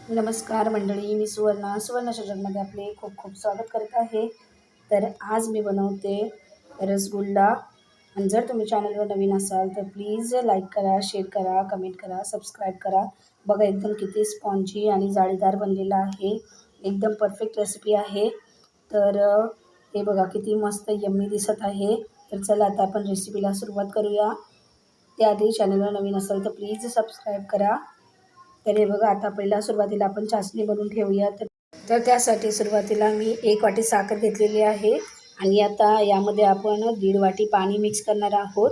नमस्कार मंडळी, मी सुवर्णाच्या जगमध्ये आपले खूप खूप स्वागत करत आहे. तर आज मी बनवते रसगुल्ला. आणि जर तुम्ही चॅनलवर नवीन असाल तर प्लीज लाईक करा, शेअर करा, कमेंट करा, सबस्क्राईब करा. बघा एकदम किती स्पॉन्जी आणि जाळीदार बनलेला आहे. एकदम परफेक्ट रेसिपी आहे. तर हे बघा किती मस्त यम्मी दिसत आहे. तर चला आता आपण रेसिपीला सुरुवात करूया. त्याआधी चॅनलवर नवीन असाल तर प्लीज सबस्क्राईब करा. तर हे बघा आता पहिला सुरुवातीला आपण चासणी बनवून ठेवूया. तर त्यासाठी सुरुवातीला मी 1 वाटी साखर घेतलेली आहे आणि आता यामध्ये आपण 1.5 वाटी पाणी मिक्स करणार आहोत.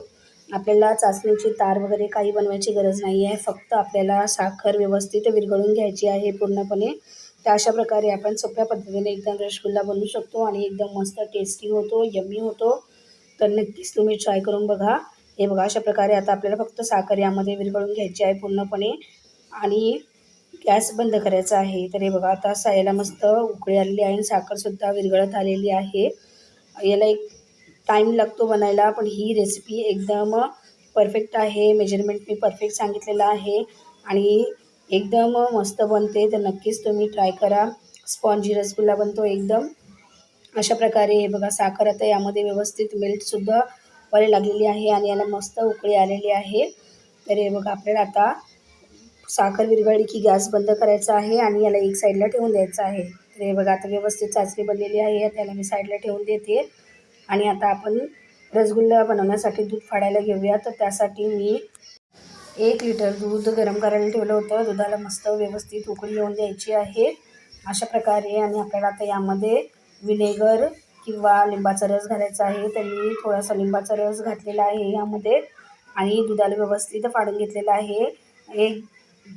आपल्याला चासणीची तार वगैरे काही बनवायची गरज नाही आहे. फक्त आपल्याला साखर व्यवस्थित विरघळून घ्यायची आहे पूर्णपणे. तर अशा प्रकारे आपण सोप्या पद्धतीने एकदम रसगुल्ला बनवू शकतो आणि एकदम मस्त टेस्टी होतो, यम्मी होतो. तर नक्कीच तुम्ही ट्राय करून बघा. हे बघा अशा प्रकारे आता आपल्याला फक्त साखर यामध्ये विरघळून घ्यायची आहे पूर्णपणे आणि गॅस बंद करायचा आहे. तर हे बघा आता याला मस्त उकळी आलेली आहे आणि साखरसुद्धा विरघळत आलेली आहे. याला एक टाईम लागतो बनायला, पण ही रेसिपी एकदम परफेक्ट आहे. मेजरमेंट मी परफेक्ट सांगितलेलं आहे आणि एकदम मस्त बनते. तर नक्कीच तुम्ही ट्राय करा. स्पॉन्जी रसगुल्ला बनतो एकदम. अशा प्रकारे हे बघा साखर आता यामध्ये व्यवस्थित मेल्टसुद्धा व्हायला लागलेली आहे आणि याला मस्त उकळी आलेली आहे. तर हे बघा आपल्याला आता साखर विरघळली की गॅस बंद करायचा आहे आणि याला एक साईडला ठेवून द्यायचं आहे. तर हे बघा आता व्यवस्थित चाचणी बनलेली आहे. त्याला मी साईडला ठेवून देते आणि आता आपण रसगुल्ला बनवण्यासाठी दूध फाडायला घेऊया. तर त्यासाठी मी 1 लिटर दूध गरम करायला ठेवलं होतं. दुधाला मस्त व्यवस्थित उकळी येऊन द्यायची आहे अशा प्रकारे. आणि आपल्याला आता यामध्ये विनेगर किंवा लिंबाचा रस घालायचा आहे. तर मी थोडासा लिंबाचा रस घातलेला आहे यामध्ये आणि दुधाला व्यवस्थित फाडून घेतलेलं आहे. एक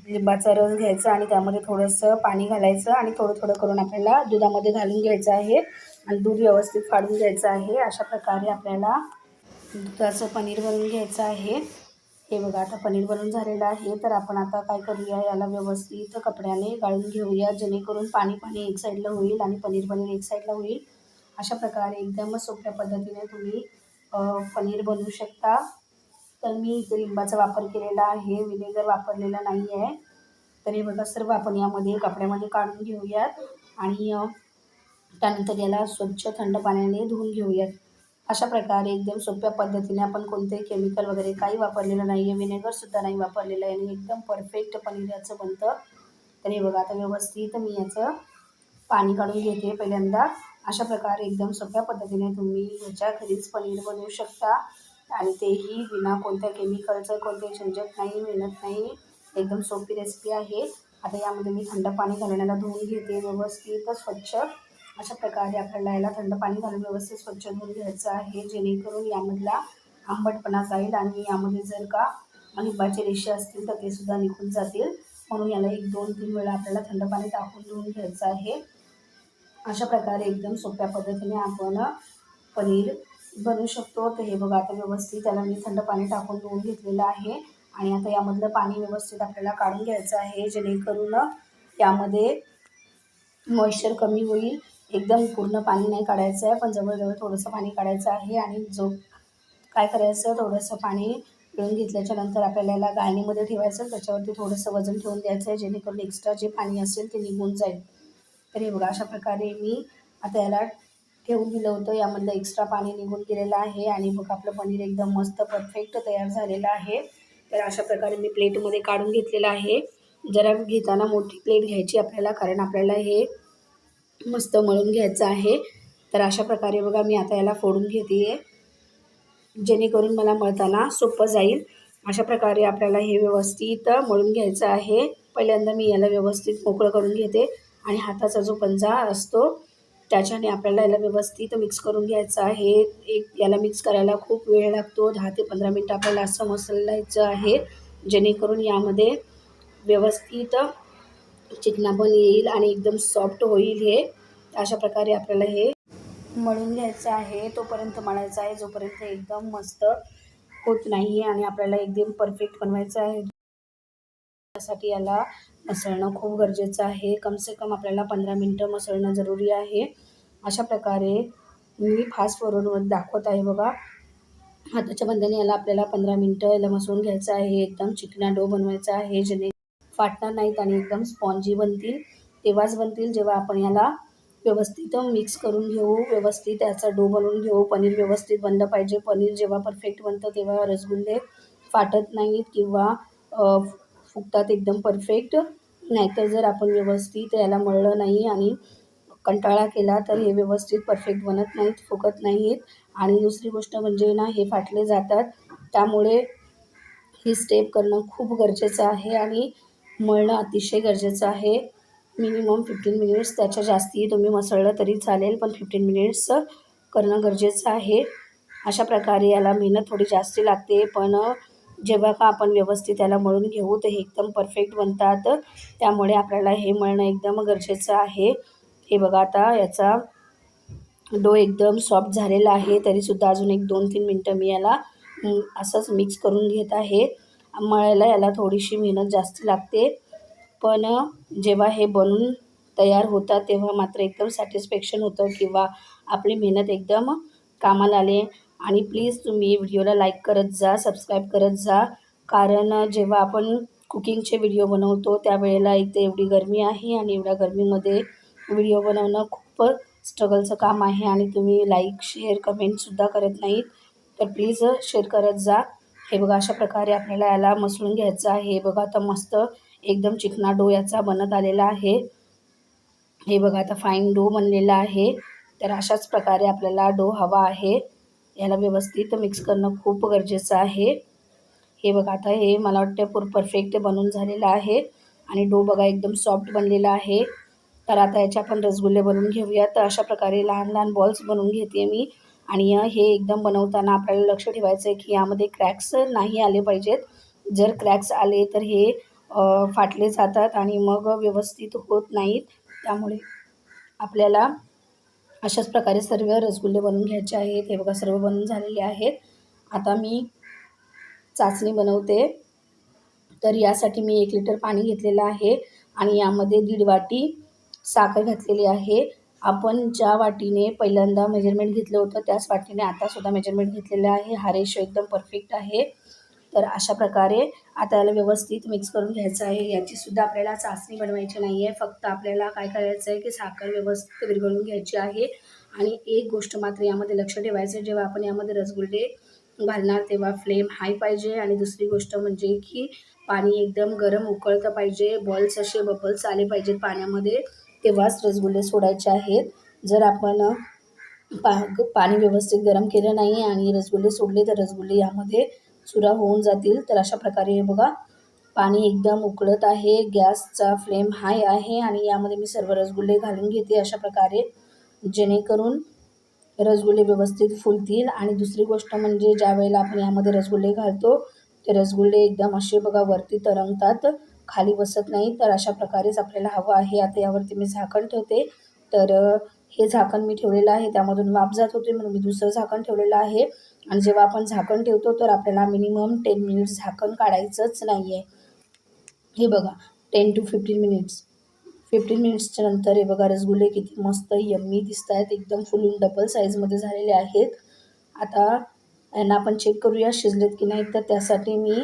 लिंबाचा रस घ्यायचा आणि त्यामध्ये थोडंसं पाणी घालायचं आणि थोडं थोडं करून आपल्याला दुधामध्ये घालून घ्यायचं आहे आणि दूध व्यवस्थित फाडून घ्यायचं आहे. अशा प्रकारे आपल्याला दुधाचं पनीर बनवून घ्यायचं आहे. हे बघा आता पनीर बनवून झालेलं आहे. तर आपण आता काय करूया, याला व्यवस्थित कपड्याने गाळून घेऊया जेणेकरून पाणी पाणी एक साईडला होईल आणि पनीर एक साईडला होईल. अशा प्रकारे एकदम सोप्या पद्धतीने तुम्ही पनीर बनवू शकता. तर मी इथे लिंबाचा वापर केलेला आहे, विनेगर वापरलेला नाही आहे. तर हे बघा सर्व आपण यामध्ये कपड्यामध्ये काढून घेऊयात आणि त्यानंतर याला स्वच्छ थंड पाण्याने धुवून घेऊयात. अशा प्रकारे एकदम सोप्या पद्धतीने आपण कोणतेही केमिकल वगैरे काही वापरलेलं नाही आहे, विनेगरसुद्धा नाही वापरलेलं आहे आणि एकदम परफेक्ट पनीर याचं बनतं. तर हे बघा आता व्यवस्थित मी याचं पाणी काढून घेते पहिल्यांदा. अशा प्रकारे एकदम सोप्या पद्धतीने तुम्ही ह्याच्या घरीच पनीर बनवू शकता आणि तेही विना कोणत्या केमिकलचं, कोणत्याही झंझट नाही, मेहनत नाही. एकदम सोपी रेसिपी आहे. आता यामध्ये मी थंड पाणी घालून याला धुवून घेते व्यवस्थित स्वच्छ. अशा प्रकारे आपल्याला याला थंड पाणी घालून व्यवस्थित स्वच्छ धुवून घ्यायचं आहे जेणेकरून यामधला आंबटपणा जाईल आणि यामध्ये जर का लिंबाचे रेषे असतील तर ते सुद्धा निघून जातील. म्हणून याला 1-2-3 वेळा आपल्याला थंड पाणी टाकून धुवून घ्यायचं आहे. अशा प्रकारे एकदम सोप्या पद्धतीने आपण पनीर बनवू शकतो. तर हे बघा आता व्यवस्थित त्याला मी थंड पाणी टाकून धुवून घेतलेलं आहे आणि आता यामधलं पाणी व्यवस्थित आपल्याला काढून घ्यायचं आहे जेणेकरून यामध्ये मॉइश्चर कमी होईल. एकदम पूर्ण पाणी नाही काढायचं आहे, पण जवळजवळ थोडंसं पाणी काढायचं आहे. आणि काय करायचं, थोडंसं पाणी पिळून घेतल्याच्यानंतर आपल्याला याला गाळणीमध्ये ठेवायचं. त्याच्यावरती थोडंसं वजन ठेवून द्यायचं आहे जेणेकरून एक्स्ट्रा जे पाणी असेल ते निघून जाईल. तर हे बघा अशा प्रकारे मी आता याला ठेवून दिलं होतं. यामधलं एक्स्ट्रा पाणी निघून गेलेलं आहे आणि बघा आपलं पनीर एकदम मस्त परफेक्ट तयार झालेलं आहे. तर अशा प्रकारे मी प्लेटमध्ये काढून घेतलेलं आहे. जरा घेताना मोठी प्लेट घ्यायची आपल्याला, कारण आपल्याला हे मस्त मळून घ्यायचं आहे. तर अशा प्रकारे बघा मी आता याला फोडून घेते आहे जेणेकरून मला मळताना सोपं जाईल. अशा प्रकारे आपल्याला हे व्यवस्थित मळून घ्यायचं आहे. पहिल्यांदा मी याला व्यवस्थित मोकळं करून घेते आणि हाताचा जो पंजा असतो त्याच्याने आपल्याला याला व्यवस्थित मिक्स करून घ्यायचं आहे. याला मिक्स करायला खूप वेळ लागतो. 10 ते 15 मिनटं आपल्याला असं मसलायचं आहे जेणेकरून यामध्ये व्यवस्थित चिकना पण येईल आणि एकदम सॉफ्ट होईल हे. अशा प्रकारे आपल्याला हे मळून घ्यायचं आहे. तोपर्यंत मळायचं आहे जोपर्यंत एकदम मस्त होत नाही आणि आपल्याला एकदम परफेक्ट बनवायचं आहे. त्यासाठी याला मसळणं खूप गरजेचं आहे. कम से कम आपल्याला 15 मिनटं मसळणं जरुरी आहे. अशा प्रकारे मी फास्ट फॉरवर्डवर दाखवत आहे बघा. हाताच्या मदतीने याला आपल्याला 15 मिनटं याला मसळून घ्यायचं आहे. एकदम चिकना डो बनवायचा आहे फाटणार नाहीत आणि एकदम स्पॉन्जी बनतील. तेव्हाच बनतील जेव्हा आपण याला व्यवस्थित मिक्स करून घेऊ, व्यवस्थित याचा डो बनवून घेऊ. पनीर व्यवस्थित बनलं पाहिजे. पनीर जेव्हा परफेक्ट बनतं तेव्हा रसगुल्ले फाटत नाहीत किंवा फुगतात एकदम परफेक्ट. नाहीतर जर आपण व्यवस्थित याला मळलं नाही आणि कंटाळा केला तर हे व्यवस्थित परफेक्ट बनत नाहीत, फुगत नाहीत. आणि दुसरी गोष्ट म्हणजे ना, हे फाटले जातात. त्यामुळे ही स्टेप करणं खूप गरजेचं आहे आणि मळणं अतिशय गरजेचं आहे. मिनिमम 15 मिनिट्स, त्याच्या जास्ती तुम्ही मसळलं तरी चालेल, पण 15 मिनिट्स करणं गरजेचं आहे. अशा प्रकारे याला मेहनत थोडी जास्ती लागते, पण जेव्हा का आपण व्यवस्थित याला मळून घेऊ तर हे एकदम परफेक्ट बनतात. त्यामुळे आपल्याला हे मळणं एकदम गरजेचं आहे. हे बघा, आता याचा डो एकदम सॉफ्ट झालेला आहे, तरीसुद्धा अजून एक 2-3 मिनटं मी याला असंच मिक्स करून घेत आहे. मळायला याला थोडीशी मेहनत जास्त लागते, पण जेव्हा हे बनून तयार होतात तेव्हा मात्र एकदम सॅटिस्फॅक्शन होतं किंवा आपली मेहनत एकदम कामाला आले. आणि प्लीज तुम्ही व्हिडिओला लाईक करत जा, सबस्क्राईब करत जा, कारण जेव्हा आपण कुकिंगचे व्हिडिओ बनवतो त्यावेळेला एक तर एवढी गरमी आहे आणि एवढ्या गरमीमध्ये व्हिडिओ बनवणं खूप स्ट्रगलचं काम आहे आणि तुम्ही लाईक, शेअर, कमेंटसुद्धा करत नाहीत. तर प्लीज शेअर करत जा. हे बघा, अशा प्रकारे आपल्याला याला मसळून घ्यायचं आहे. हे बघा, आता मस्त एकदम चिकना डो याचा बनत आलेला आहे. हे बघा, आता फाईन डो बनलेला आहे. तर अशाच प्रकारे आपल्याला डो हवा आहे. याला व्यवस्थित मिक्स करणं खूप गरजेचं आहे. हे बघा, आता हे मला वाटतं परफेक्ट बनून झालेलं आहे आणि डो बघा एकदम सॉफ्ट बनलेला आहे. तर आता याचे आपण रसगुल्ले बनवून घेऊया. तर अशा प्रकारे लहान लहान बॉल्स बनवून घेते मी. आणि हे एकदम बनवताना आपल्याला लक्ष ठेवायचं आहे की यामध्ये क्रॅक्स नाही आले पाहिजेत. जर क्रॅक्स आले तर हे फाटले जातात आणि मग व्यवस्थित होत नाहीत. त्यामुळे आपल्याला अशाच प्रकारे सर्व रसगुल्ले बनवून घ्यायचे आहेत. हे बघा, सर्व बनवून झालेले आहेत. आता मी चाचणी बनवते. तर यासाठी मी 1 लिटर पाणी घेतलेलं आहे आणि यामध्ये 1.5 वाटी साखर घातलेली आहे. आपण ज्या वाटीने पहिल्यांदा मेजरमेंट घेतलं होतं त्याच वाटीने आतासुद्धा मेजरमेंट घेतलेलं आहे. हा रेशो एकदम परफेक्ट आहे. तर अशा प्रकारे आता याला व्यवस्थित मिक्स करून घ्यायचं आहे. याचीसुद्धा आपल्याला चाचणी बनवायची नाही आहे. फक्त आपल्याला काय करायचं आहे की साखर व्यवस्थित विरघळून घ्यायची आहे. आणि एक गोष्ट मात्र यामध्ये लक्ष ठेवायचं आहे, जेव्हा आपण यामध्ये रसगुल्ले घालणार तेव्हा फ्लेम हाय पाहिजे. आणि दुसरी गोष्ट म्हणजे की पाणी एकदम गरम उकळतं पाहिजे. बॉल्स असे बबल्स आले पाहिजेत पाण्यामध्ये, तेव्हाच रसगुल्ले सोडायचे आहेत. जर आपण पाणी व्यवस्थित गरम केलं नाही आणि रसगुल्ले सोडले तर रसगुल्ले यामध्ये चुरा होऊन जातील. तर अशा प्रकारे हे बघा, पाणी एकदम उकळत आहे. गॅसचा फ्लेम हाय आहे आणि यामध्ये मी सर्व रसगुल्ले घालून घेते अशा प्रकारे, जेणेकरून रसगुल्ले व्यवस्थित फुलतील. आणि दुसरी गोष्ट म्हणजे ज्या वेळेला आपण यामध्ये रसगुल्ले घालतो ते रसगुल्ले एकदम असे बघा वरती तरंगतात, खाली बसत नाही. तर अशा प्रकारेच आपल्याला हवं आहे. आता यावरती मी झाकण ठेवते. तर हे झाकण मी ठेवलेलं आहे, त्यामधून वाफ जात होते म्हणून मी दुसरं झाकण ठेवलेलं आहे. आणि जेव्हा आपण झाकण ठेवतो तर आपल्याला मिनिमम 10 मिनिट्स झाकण काढायचंच नाही आहे. हे बघा, 10 to 15 मिनिट्स. 15 मिनिट्सच्या नंतर हे बघा, रसगुल्ले किती मस्त यम्मी दिसत आहेत. एकदम फुलून डबल साईजमध्ये झालेले आहेत. आता यांना आपण चेक करूया शिजलेत की नाही. तर त्यासाठी मी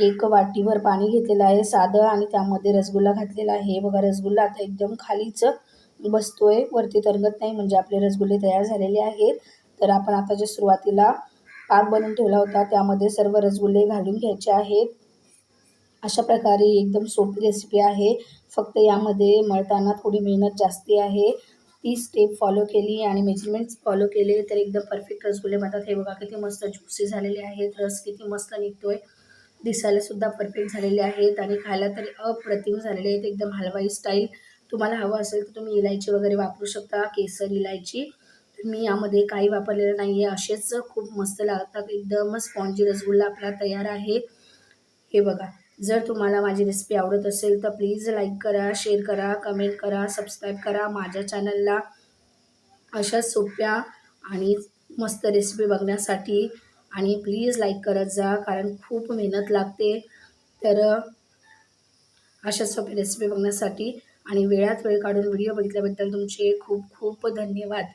1 वाटीभर पाणी घेतलेलं आहे साधं आणि त्यामध्ये रसगुल्ला घातलेला आहे. हे बघा, रसगुल्ला आता एकदम खालीच बसतोय, वरती तरंगत नाही, म्हणजे आपले रसगुल्ले तयार झालेले आहेत. तर आपण आता जे सुरुवातीला पाक बनवून ठेवला होता त्यामध्ये सर्व रसगुल्ले घालून घ्यायचे आहेत. अशा प्रकारे एकदम सोपी रेसिपी आहे. फक्त यामध्ये मळताना थोडी मेहनत जास्ती आहे. ती स्टेप फॉलो केली आणि मेजरमेंट्स फॉलो केले तर एकदम परफेक्ट रसगुल्ले बनतात. हे बघा, किती मस्त ज्युसी झालेले आहेत. रस किती मस्त निघतोय. दिसायलासुद्धा परफेक्ट झालेले आहेत आणि खायला तरी अप्रतिम झालेले आहेत. एकदम हलवाई स्टाईल. तुम्हाला हवं असेल तर तुम्ही इलायची वगैरे वापरू शकता, केसर, इलायची. मी यामध्ये काही वापरलेलं नाही आहे. असेच खूप मस्त लागतात. एकदम स्पॉन्जी रसगुल्ला आपला तयार आहे. हे बघा, जर तुम्हाला माझी रेसिपी आवडत असेल तर प्लीज लाईक करा, शेअर करा, कमेंट करा, सबस्क्राईब करा माझ्या चॅनलला. अशा सोप्या आणि मस्त रेसिपी बघण्यासाठी. आणि प्लीज लाईक करत जा, कारण खूप मेहनत लागते. तर अशा सोप्या रेसिपी बघण्यासाठी आणि वेळात वेळ काढून व्हिडिओ बघितल्याबद्दल तुमचे खूप खूप धन्यवाद.